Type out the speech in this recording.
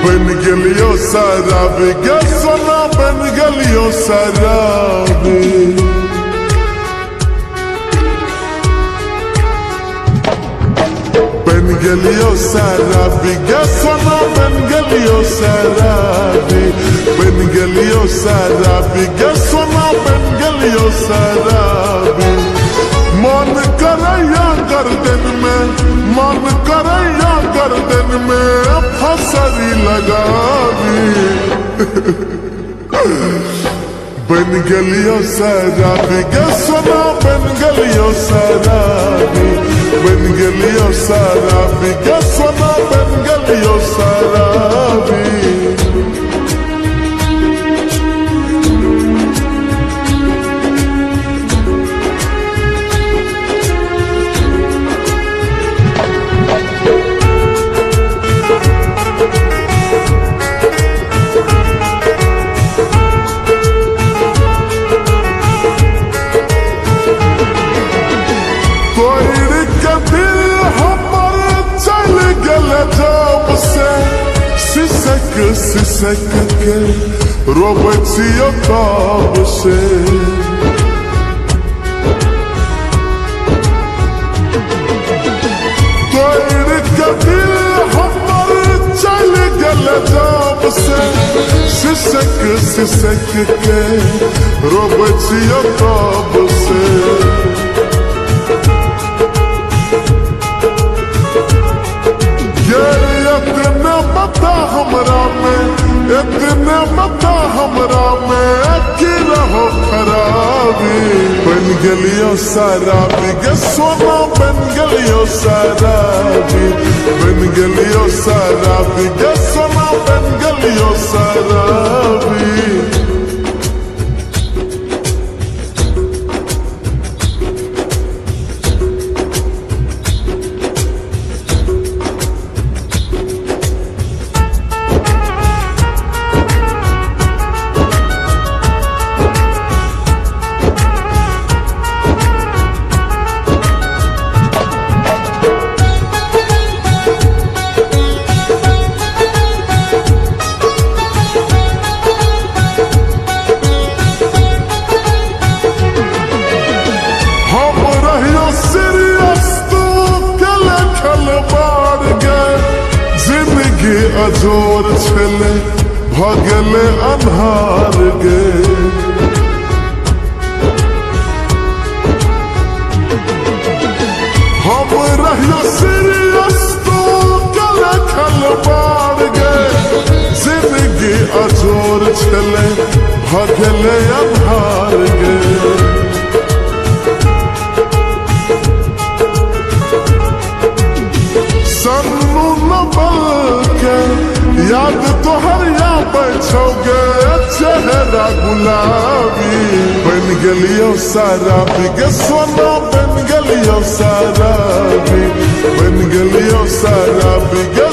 बन गलियो शराबी गे सोना बन गलियो शराबी बन गलियो शराबी गे सोना बन गलियो शराबी बन गलियो शराबी गे सोना बन गलियो शराबी मन करैया गर्दन में मन करैया गर्दन में फसरी लगावी बन गलियो शराबी गे सोना बन गलियो शराबी बन गलियो शराबी गे सोना बन गलियो शराबी सिसक के रोबै छियो तब से तोड़ के दिल हमर चल गल जब से सिसक के रोबै छियो तब से इतना बता हमरा में इतना बता हमरा में कि रहो खराबी बन गलियो शराबी गे सोना बन गलियो शराबी बन गलियो शराबी गे सोना बन गलियो शराबी अजोर छले भगले अन्हार गे हम रहियो सीरियस तो गले खलबार गे जिंदगी अजोर छले भगले अन्हार गे सन्नू न याद तो हर या बैठोगे चेहरा गुलाबी बन गलियो शराबी गे सोना बन गलियो शराबी बन गलियो शराबी गे